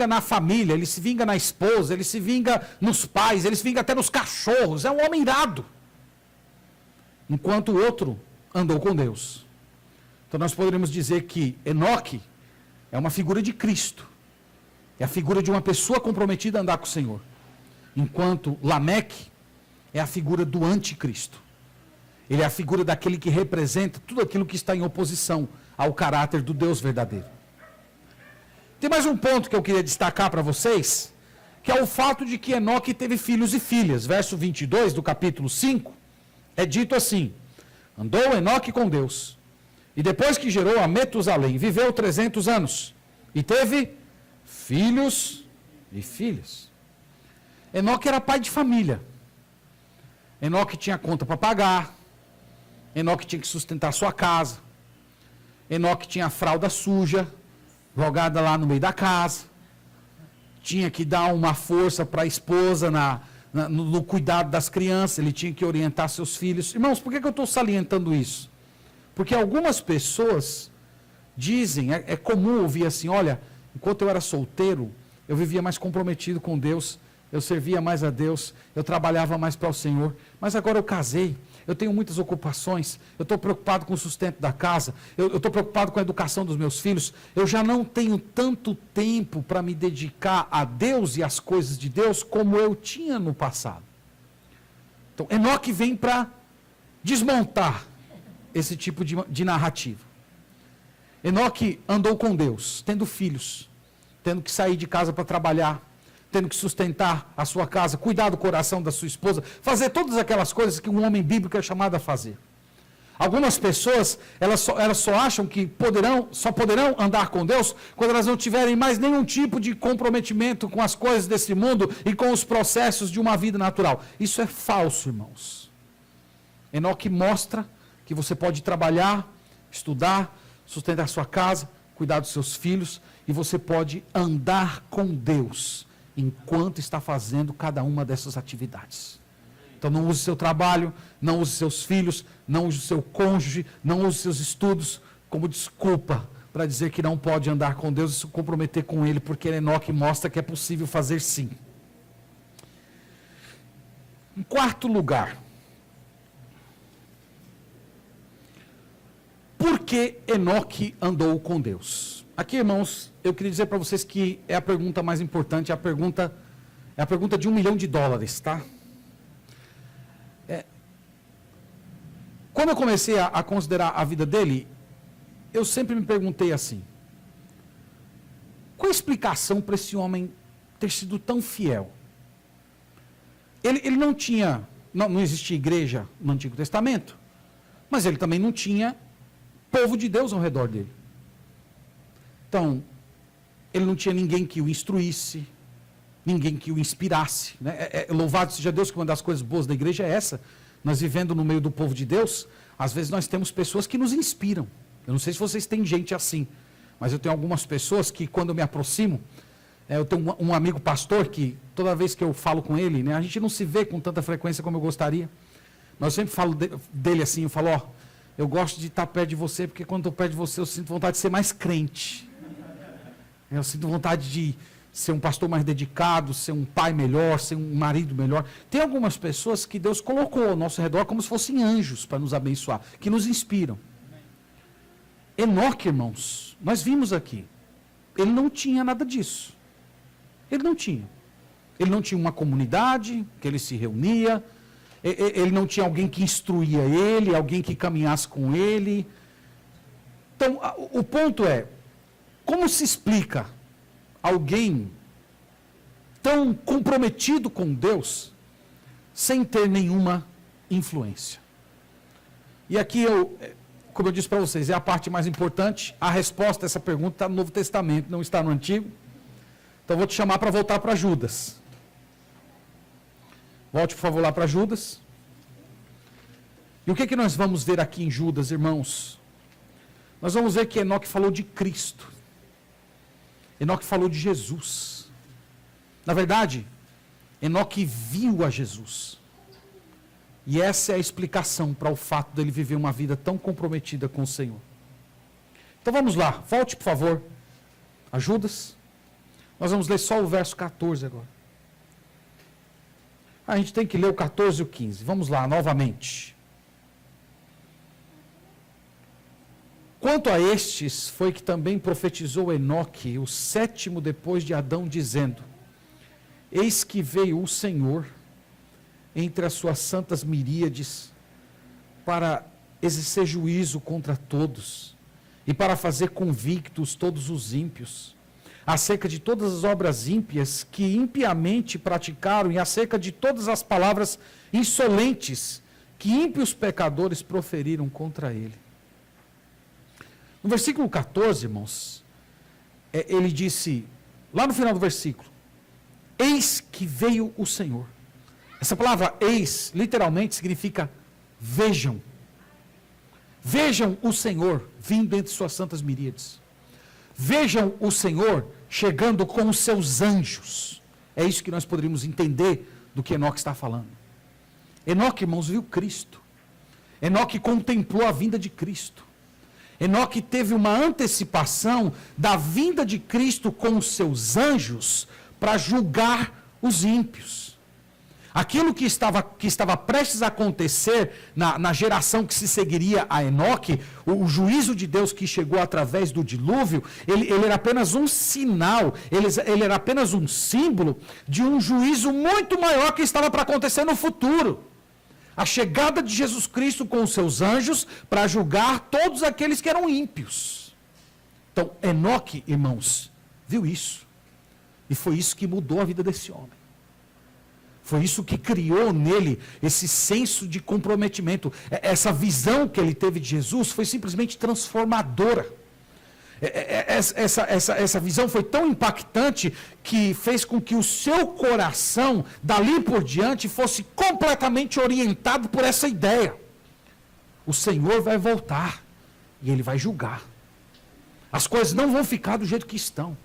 na família, ele se vinga na esposa, ele se vinga nos pais, ele se vinga até nos cachorros. É um homem irado. Enquanto o outro andou com Deus. Então nós poderíamos dizer que Enoque é uma figura de Cristo. É a figura de uma pessoa comprometida a andar com o Senhor. Enquanto Lameque é a figura do anticristo. Ele é a figura daquele que representa tudo aquilo que está em oposição ao caráter do Deus verdadeiro. Tem mais um ponto que eu queria destacar para vocês, que é o fato de que Enoque teve filhos e filhas. Verso 22 do capítulo 5, é dito assim: andou Enoque com Deus, e depois que gerou a Metusalém, viveu 300 anos, e teve filhos e filhas. Enoque era pai de família. Enoque tinha conta para pagar. Enoque tinha que sustentar sua casa. Enoque tinha a fralda suja jogada lá no meio da casa. Tinha que dar uma força para a esposa no cuidado das crianças. Ele tinha que orientar seus filhos. Irmãos, por que eu estou salientando isso? Porque algumas pessoas dizem, é comum ouvir assim: olha, enquanto eu era solteiro, eu vivia mais comprometido com Deus, eu servia mais a Deus, eu trabalhava mais para o Senhor, mas agora eu casei, eu tenho muitas ocupações, eu estou preocupado com o sustento da casa, eu estou preocupado com a educação dos meus filhos, eu já não tenho tanto tempo para me dedicar a Deus e às coisas de Deus como eu tinha no passado. Então, Enoque vem para desmontar esse tipo de narrativa. Enoque andou com Deus, tendo filhos, tendo que sair de casa para trabalhar, tendo que sustentar a sua casa, cuidar do coração da sua esposa, fazer todas aquelas coisas que um homem bíblico é chamado a fazer. Algumas pessoas, elas só acham que só poderão andar com Deus quando elas não tiverem mais nenhum tipo de comprometimento com as coisas desse mundo e com os processos de uma vida natural. Isso é falso, irmãos. Enoque mostra que você pode trabalhar, estudar, sustentar a sua casa, cuidar dos seus filhos, e você pode andar com Deus enquanto está fazendo cada uma dessas atividades. Então não use seu trabalho, não use seus filhos, não use o seu cônjuge, não use seus estudos como desculpa para dizer que não pode andar com Deus e se comprometer com Ele, porque Enoque mostra que é possível fazer sim. Em quarto lugar, por que Enoque andou com Deus? Aqui, irmãos, eu queria dizer para vocês que é a pergunta mais importante, é a pergunta de $1 milhão, tá? Quando eu comecei a considerar a vida dele, eu sempre me perguntei assim: qual a explicação para esse homem ter sido tão fiel? Ele não tinha, não existia igreja no Antigo Testamento, mas ele também não tinha povo de Deus ao redor dele. Então, ele não tinha ninguém que o instruísse, ninguém que o inspirasse. Né? Louvado seja Deus, que uma das coisas boas da igreja é essa. Nós vivendo no meio do povo de Deus, às vezes nós temos pessoas que nos inspiram. Eu não sei se vocês têm gente assim, mas eu tenho algumas pessoas que, quando eu me aproximo, eu tenho um amigo pastor que, toda vez que eu falo com ele, né, a gente não se vê com tanta frequência como eu gostaria, mas eu sempre falo dele assim, eu falo: ó, eu gosto de estar perto de você, porque quando eu estou perto de você, eu sinto vontade de ser mais crente. Eu sinto vontade de ser um pastor mais dedicado, ser um pai melhor, ser um marido melhor. Tem algumas pessoas que Deus colocou ao nosso redor como se fossem anjos para nos abençoar, que nos inspiram. Enoque, irmãos, nós vimos aqui, ele não tinha nada disso. Ele não tinha. Ele não tinha uma comunidade que ele se reunia, ele não tinha alguém que instruía ele, alguém que caminhasse com ele. Então, o ponto é: como se explica alguém tão comprometido com Deus sem ter nenhuma influência? E aqui como eu disse para vocês, é a parte mais importante. A resposta a essa pergunta está no Novo Testamento, não está no Antigo. Então vou te chamar para voltar para Judas. Volte, por favor, lá para Judas. E o que nós vamos ver aqui em Judas, irmãos? Nós vamos ver que Enoque falou de Cristo. Enoque falou de Jesus. Na verdade, Enoque viu a Jesus. E essa é a explicação para o fato dele viver uma vida tão comprometida com o Senhor. Então vamos lá, volte, por favor, a Judas. Nós vamos ler só o verso 14 agora. A gente tem que ler o 14 e o 15. Vamos lá, novamente. Quanto a estes, foi que também profetizou Enoque, o 7º depois de Adão, dizendo: Eis que veio o Senhor entre as suas santas miríades para exercer juízo contra todos e para fazer convictos todos os ímpios, acerca de todas as obras ímpias que impiamente praticaram e acerca de todas as palavras insolentes que ímpios pecadores proferiram contra ele. No versículo 14, irmãos, ele disse, lá no final do versículo, eis que veio o Senhor. Essa palavra eis, literalmente, significa vejam. Vejam o Senhor vindo entre suas santas miríades. Vejam o Senhor chegando com os seus anjos. É isso que nós poderíamos entender do que Enoque está falando. Enoque, irmãos, viu Cristo. Enoque contemplou a vinda de Cristo. Enoque teve uma antecipação da vinda de Cristo com os seus anjos para julgar os ímpios. Aquilo que estava prestes a acontecer na geração que se seguiria a Enoque, o juízo de Deus que chegou através do dilúvio, ele era apenas um sinal, ele era apenas um símbolo de um juízo muito maior que estava para acontecer no futuro. A chegada de Jesus Cristo com os seus anjos para julgar todos aqueles que eram ímpios. Então, Enoque, irmãos, viu isso. E foi isso que mudou a vida desse homem. Foi isso que criou nele esse senso de comprometimento. Essa visão que ele teve de Jesus foi simplesmente transformadora. Essa visão foi tão impactante que fez com que o seu coração, dali por diante, fosse completamente orientado por essa ideia. O Senhor vai voltar e Ele vai julgar. As coisas não vão ficar do jeito que estão.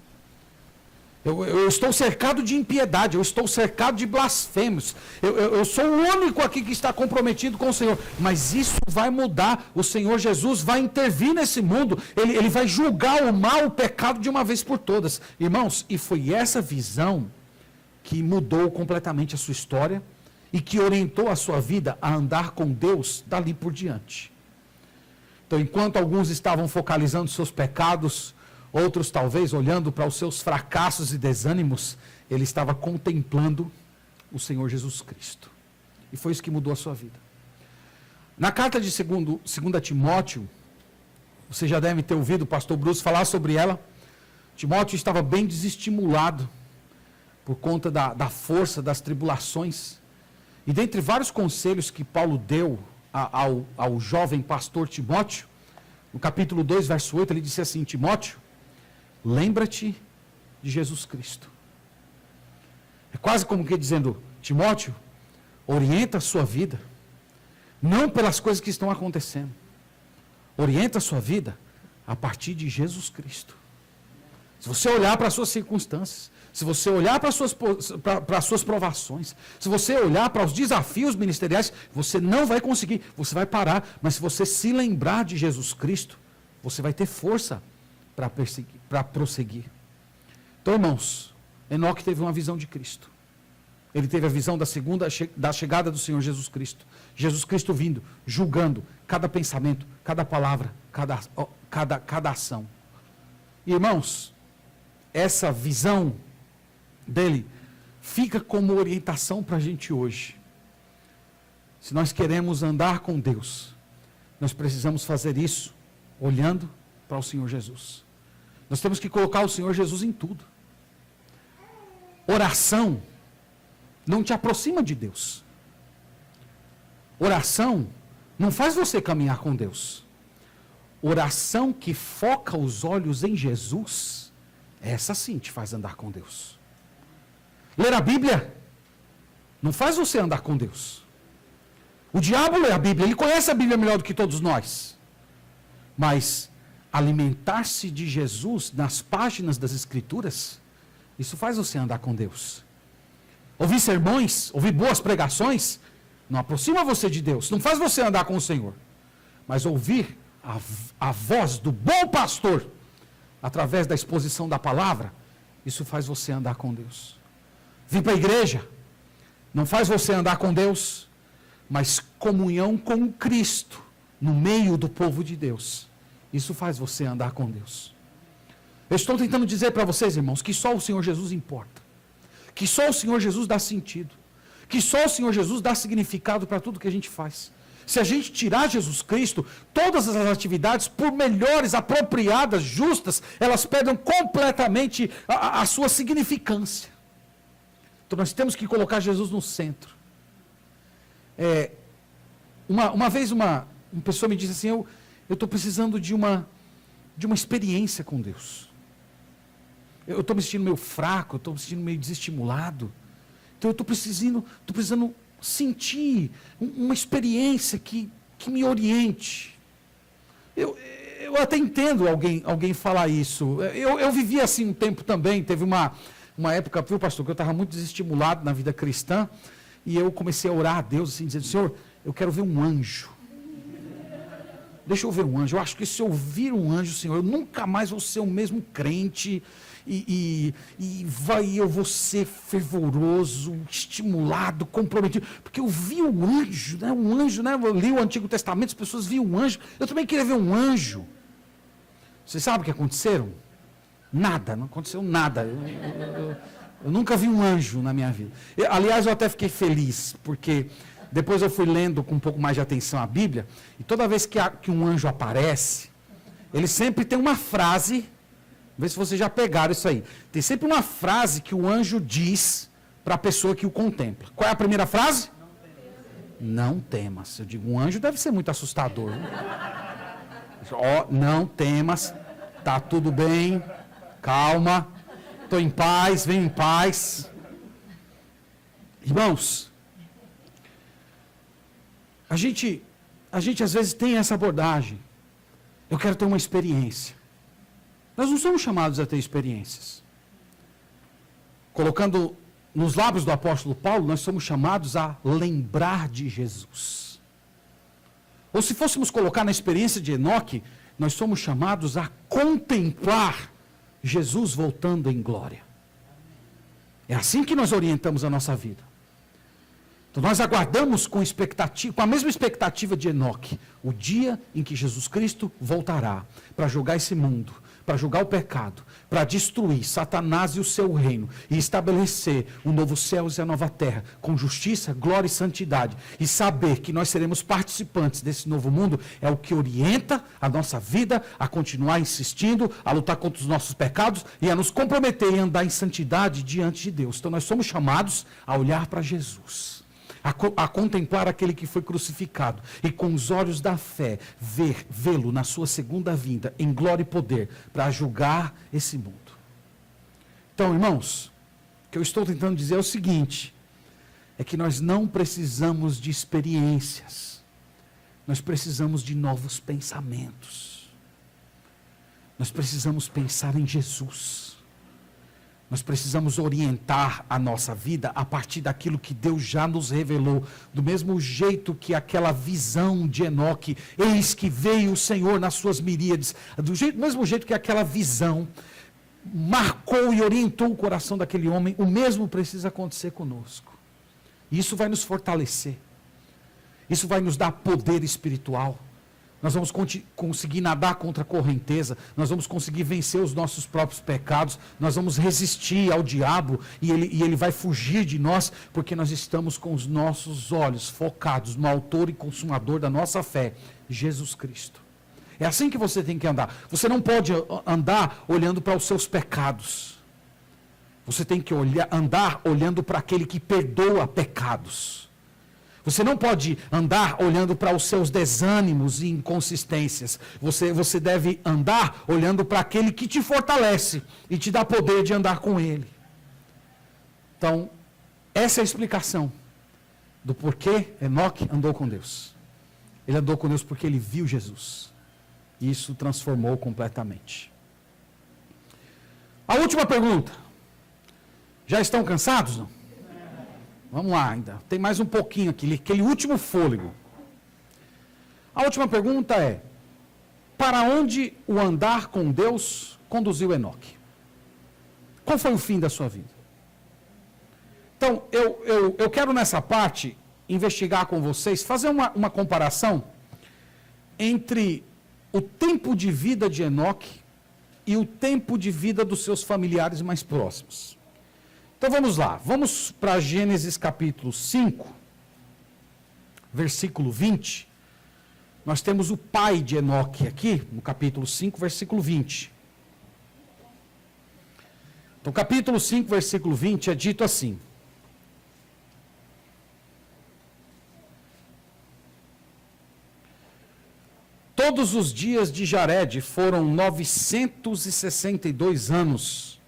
Eu estou cercado de impiedade, eu estou cercado de blasfêmios, eu sou o único aqui que está comprometido com o Senhor, mas isso vai mudar, o Senhor Jesus vai intervir nesse mundo, ele vai julgar o mal, o pecado de uma vez por todas. Irmãos, e foi essa visão que mudou completamente a sua história e que orientou a sua vida a andar com Deus dali por diante. Então, enquanto alguns estavam focalizando seus pecados, outros talvez olhando para os seus fracassos e desânimos, ele estava contemplando o Senhor Jesus Cristo. E foi isso que mudou a sua vida. Na carta de 2 Timóteo, você já deve ter ouvido o pastor Bruce falar sobre ela. Timóteo estava bem desestimulado por conta da força das tribulações. E dentre vários conselhos que Paulo deu ao jovem pastor Timóteo, no capítulo 2, verso 8, ele disse assim: Timóteo, lembra-te de Jesus Cristo. É quase como que dizendo, Timóteo, orienta a sua vida, não pelas coisas que estão acontecendo. Orienta a sua vida a partir de Jesus Cristo. Se você olhar para as suas circunstâncias, se você olhar para as suas provações, se você olhar para os desafios ministeriais, você não vai conseguir, você vai parar. Mas se você se lembrar de Jesus Cristo, você vai ter força para prosseguir. Então, irmãos, Enoque teve uma visão de Cristo. Ele teve a visão da chegada do Senhor Jesus Cristo. Jesus Cristo vindo, julgando cada pensamento, cada palavra, cada ação. E, irmãos, essa visão dele fica como orientação para a gente hoje. Se nós queremos andar com Deus, nós precisamos fazer isso olhando para o Senhor Jesus. Nós temos que colocar o Senhor Jesus em tudo. Oração não te aproxima de Deus. Oração não faz você caminhar com Deus. oração que foca os olhos em Jesus, essa sim te faz andar com Deus. Ler a Bíblia não faz você andar com Deus. O diabo lê a Bíblia, ele conhece a Bíblia melhor do que todos nós. Mas alimentar-se de Jesus nas páginas das Escrituras, isso faz você andar com Deus. Ouvir sermões, ouvir boas pregações, não aproxima você de Deus, não faz você andar com o Senhor. Mas ouvir a voz do bom pastor, através da exposição da palavra, isso faz você andar com Deus. Vir para a igreja, não faz você andar com Deus, mas comunhão com Cristo, no meio do povo de Deus, isso faz você andar com Deus. Eu estou tentando dizer para vocês, irmãos, que só o Senhor Jesus importa. Que só o Senhor Jesus dá sentido. Que só o Senhor Jesus dá significado para tudo que a gente faz. Se a gente tirar Jesus Cristo, todas as atividades, por melhores, apropriadas, justas, elas perdem completamente a sua significância. Então nós temos que colocar Jesus no centro. Uma vez uma pessoa me disse assim, eu estou precisando de uma experiência com Deus. Eu estou me sentindo meio fraco, eu estou me sentindo meio desestimulado. Então eu estou precisando sentir uma experiência que me oriente. Eu até entendo alguém falar isso. Eu vivi assim um tempo também, teve uma época, viu, pastor, que eu estava muito desestimulado na vida cristã, e eu comecei a orar a Deus, assim, dizendo, Senhor, eu quero ver um anjo. Deixa eu ver um anjo. Eu acho que se eu vir um anjo, Senhor, eu nunca mais vou ser o mesmo crente, eu vou ser fervoroso, estimulado, comprometido, porque eu vi um anjo, né? Eu li o Antigo Testamento, as pessoas viam um anjo, eu também queria ver um anjo. Vocês sabem o que aconteceu? Nada, não aconteceu nada. Eu nunca vi um anjo na minha vida. Aliás, eu até fiquei feliz, porque depois eu fui lendo com um pouco mais de atenção a Bíblia, e toda vez que um anjo aparece, ele sempre tem uma frase. Vê se vocês já pegaram isso aí. Tem sempre uma frase que o anjo diz para a pessoa que o contempla. Qual é a primeira frase? Não temas. Eu digo, um anjo deve ser muito assustador. Não temas, tá tudo bem, calma, estou em paz, venho em paz. Irmãos, a gente às vezes tem essa abordagem. Eu quero ter uma experiência. Nós não somos chamados a ter experiências. Colocando nos lábios do apóstolo Paulo, nós somos chamados a lembrar de Jesus. Ou se fôssemos colocar na experiência de Enoque, nós somos chamados a contemplar Jesus voltando em glória. É assim que nós orientamos a nossa vida. Então nós aguardamos com a mesma expectativa de Enoque, o dia em que Jesus Cristo voltará para julgar esse mundo, para julgar o pecado, para destruir Satanás e o seu reino, e estabelecer um novo céu e a nova terra, com justiça, glória e santidade, e saber que nós seremos participantes desse novo mundo, é o que orienta a nossa vida a continuar insistindo, a lutar contra os nossos pecados, e a nos comprometer em andar em santidade diante de Deus. Então nós somos chamados a olhar para Jesus, a contemplar aquele que foi crucificado e com os olhos da fé vê-lo na sua segunda vinda em glória e poder para julgar esse mundo. Então, irmãos, o que eu estou tentando dizer é o seguinte, é que nós não precisamos de experiências, nós precisamos de novos pensamentos, nós precisamos pensar em Jesus. Nós precisamos orientar a nossa vida a partir daquilo que Deus já nos revelou. Do mesmo jeito que aquela visão de Enoque, eis que veio o Senhor nas suas miríades. Do mesmo jeito que aquela visão marcou e orientou o coração daquele homem, o mesmo precisa acontecer conosco. Isso vai nos fortalecer. Isso vai nos dar poder espiritual. Nós vamos conseguir nadar contra a correnteza, nós vamos conseguir vencer os nossos próprios pecados, nós vamos resistir ao diabo e ele vai fugir de nós, porque nós estamos com os nossos olhos focados no autor e consumador da nossa fé, Jesus Cristo. É assim que você tem que andar. Você não pode andar olhando para os seus pecados. Você tem que andar olhando para aquele que perdoa pecados. Você não pode andar olhando para os seus desânimos e inconsistências. Você deve andar olhando para aquele que te fortalece e te dá poder de andar com ele. Então, essa é a explicação do porquê Enoque andou com Deus. Ele andou com Deus porque ele viu Jesus. E isso o transformou completamente. A última pergunta. Já estão cansados? Não? Vamos lá ainda. Tem mais um pouquinho aqui, aquele último fôlego. A última pergunta é: para onde o andar com Deus conduziu Enoque? Qual foi o fim da sua vida? Então, eu quero nessa parte investigar com vocês, fazer uma comparação entre o tempo de vida de Enoque e o tempo de vida dos seus familiares mais próximos. Então vamos lá, vamos para Gênesis capítulo 5, versículo 20. Nós temos o pai de Enoque aqui, no capítulo 5, versículo 20. Então, capítulo 5, versículo 20 é dito assim: todos os dias de Jared foram 962 anos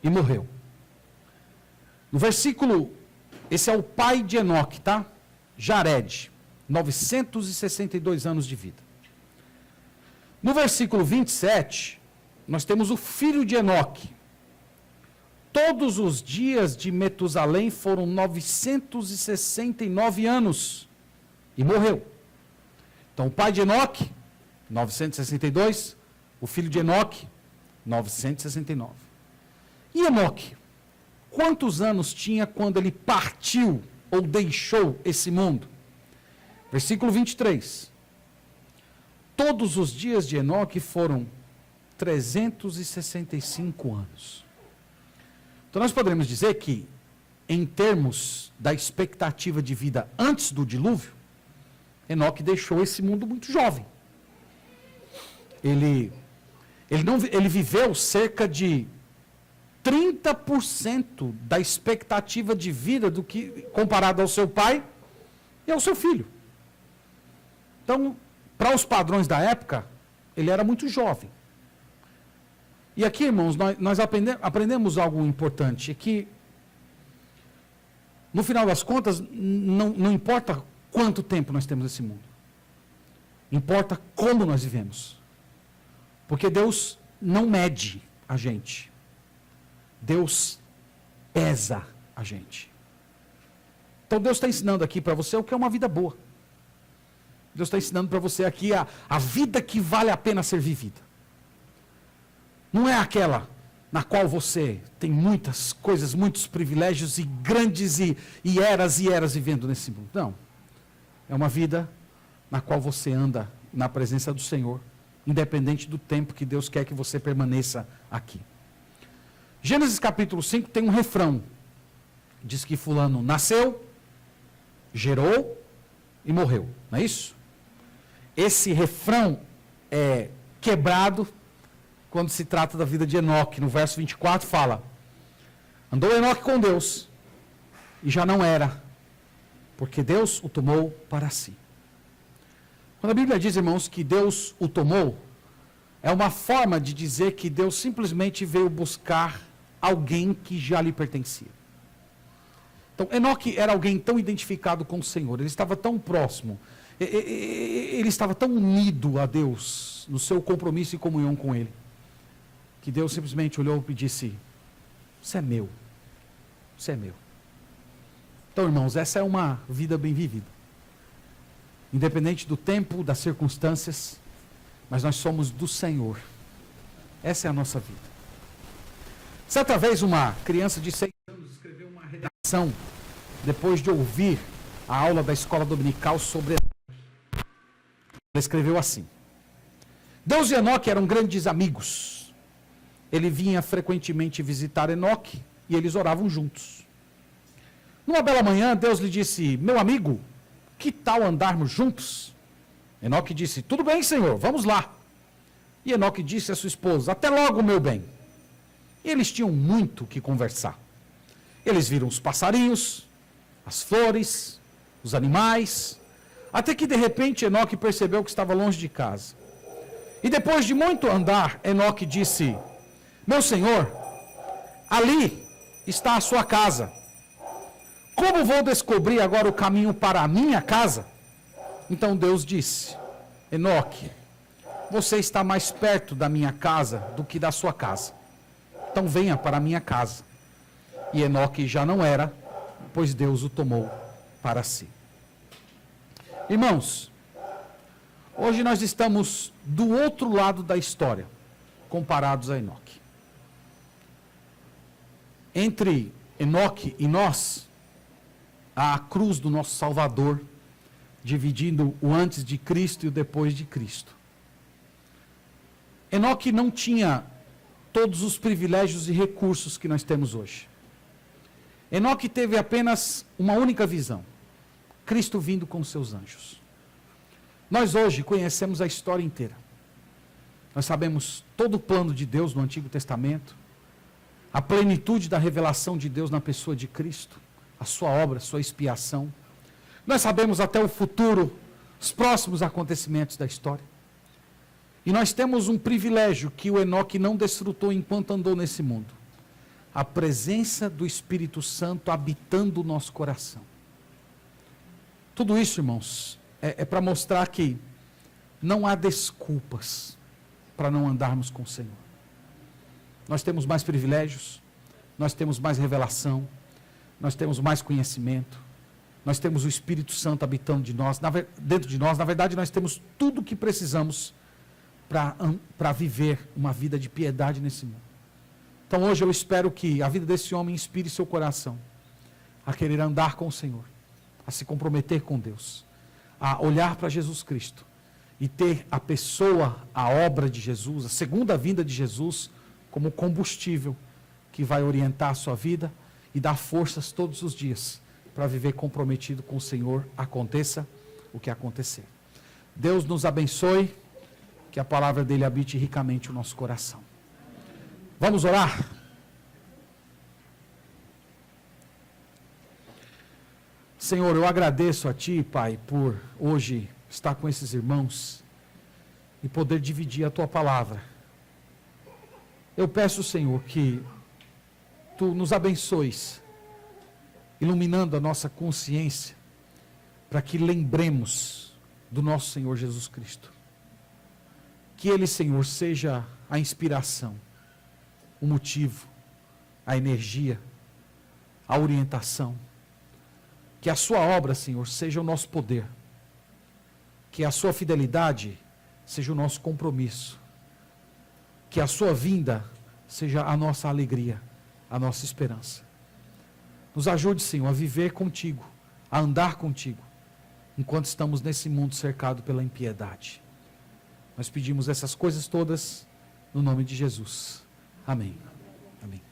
e morreu. No versículo, esse é o pai de Enoque, tá? Jared, 962 anos de vida. No versículo 27, nós temos o filho de Enoque. Todos os dias de Metusalém foram 969 anos e morreu. Então, o pai de Enoque, 962, o filho de Enoque, 969. E Enoque, quantos anos tinha quando ele partiu ou deixou esse mundo? Versículo 23. Todos os dias de Enoque foram 365 anos. Então, nós poderíamos dizer que, em termos da expectativa de vida antes do dilúvio, Enoque deixou esse mundo muito jovem. Ele viveu cerca de 30% da expectativa de vida do que comparado ao seu pai e ao seu filho. Então, para os padrões da época, ele era muito jovem. E aqui, irmãos, nós aprendemos algo importante, é que, no final das contas, não importa quanto tempo nós temos nesse mundo. Importa como nós vivemos. Porque Deus não mede a gente. Deus pesa a gente. Então Deus está ensinando aqui para você o que é uma vida boa. Deus está ensinando para você aqui a vida que vale a pena ser vivida. Não é aquela na qual você tem muitas coisas, muitos privilégios e grandes e eras vivendo nesse mundo. Não. É uma vida na qual você anda na presença do Senhor, independente do tempo que Deus quer que você permaneça aqui. Gênesis capítulo 5 tem um refrão. Diz que fulano nasceu, gerou e morreu. Não é isso? Esse refrão é quebrado quando se trata da vida de Enoque. No verso 24 fala: andou Enoque com Deus e já não era, porque Deus o tomou para si. Quando a Bíblia diz, irmãos, que Deus o tomou, é uma forma de dizer que Deus simplesmente veio buscar alguém que já lhe pertencia. Então, Enoque era alguém tão identificado com o Senhor, ele estava tão próximo, ele estava tão unido a Deus, no seu compromisso e comunhão com Ele, que Deus simplesmente olhou e disse: você é meu, você é meu. Então, irmãos, essa é uma vida bem vivida. Independente do tempo, das circunstâncias, mas nós somos do Senhor. Essa é a nossa vida. Certa vez uma criança de 6 anos escreveu uma redação, depois de ouvir a aula da escola dominical sobre Enoque. Ela escreveu assim: Deus e Enoque eram grandes amigos. Ele vinha frequentemente visitar Enoque e eles oravam juntos. Numa bela manhã, Deus lhe disse: meu amigo, que tal andarmos juntos? Enoque disse: tudo bem, Senhor, vamos lá. E Enoque disse à sua esposa: até logo, meu bem. E eles tinham muito que conversar. Eles viram os passarinhos, as flores, os animais, até que de repente Enoque percebeu que estava longe de casa. E depois de muito andar, Enoque disse: meu senhor, ali está a sua casa. Como vou descobrir agora o caminho para a minha casa? Então Deus disse: Enoque, você está mais perto da minha casa do que da sua casa. Então venha para a minha casa. E Enoque já não era, pois Deus o tomou para si. Irmãos, hoje nós estamos do outro lado da história, comparados a Enoque. Entre Enoque e nós, há a cruz do nosso Salvador, dividindo o antes de Cristo e o depois de Cristo. Enoque não tinha todos os privilégios e recursos que nós temos hoje. Enoque teve apenas uma única visão: Cristo vindo com seus anjos. Nós hoje conhecemos a história inteira. Nós sabemos todo o plano de Deus no Antigo Testamento, a plenitude da revelação de Deus na pessoa de Cristo, a sua obra, a sua expiação. Nós sabemos até o futuro, os próximos acontecimentos da história. E nós temos um privilégio que o Enoque não desfrutou enquanto andou nesse mundo: a presença do Espírito Santo habitando o nosso coração. Tudo isso, irmãos, é para mostrar que não há desculpas para não andarmos com o Senhor. Nós temos mais privilégios, nós temos mais revelação, nós temos mais conhecimento, nós temos o Espírito Santo habitando dentro de nós. Na verdade, nós temos tudo o que precisamos para viver uma vida de piedade nesse mundo. Então hoje eu espero que a vida desse homem inspire seu coração a querer andar com o Senhor, a se comprometer com Deus, a olhar para Jesus Cristo e ter a pessoa, a obra de Jesus, a segunda vinda de Jesus como combustível que vai orientar a sua vida e dar forças todos os dias para viver comprometido com o Senhor, aconteça o que acontecer. Deus nos abençoe, que a palavra dele habite ricamente o nosso coração. Vamos orar? Senhor, eu agradeço a Ti, Pai, por hoje estar com esses irmãos e poder dividir a Tua palavra. Eu peço, Senhor, que Tu nos abençoes, iluminando a nossa consciência, para que lembremos do nosso Senhor Jesus Cristo. Que Ele, Senhor, seja a inspiração, o motivo, a energia, a orientação. Que a sua obra, Senhor, seja o nosso poder. Que a sua fidelidade seja o nosso compromisso. Que a sua vinda seja a nossa alegria, a nossa esperança. Nos ajude, Senhor, a viver contigo, a andar contigo, enquanto estamos nesse mundo cercado pela impiedade. Nós pedimos essas coisas todas no nome de Jesus. Amém. Amém.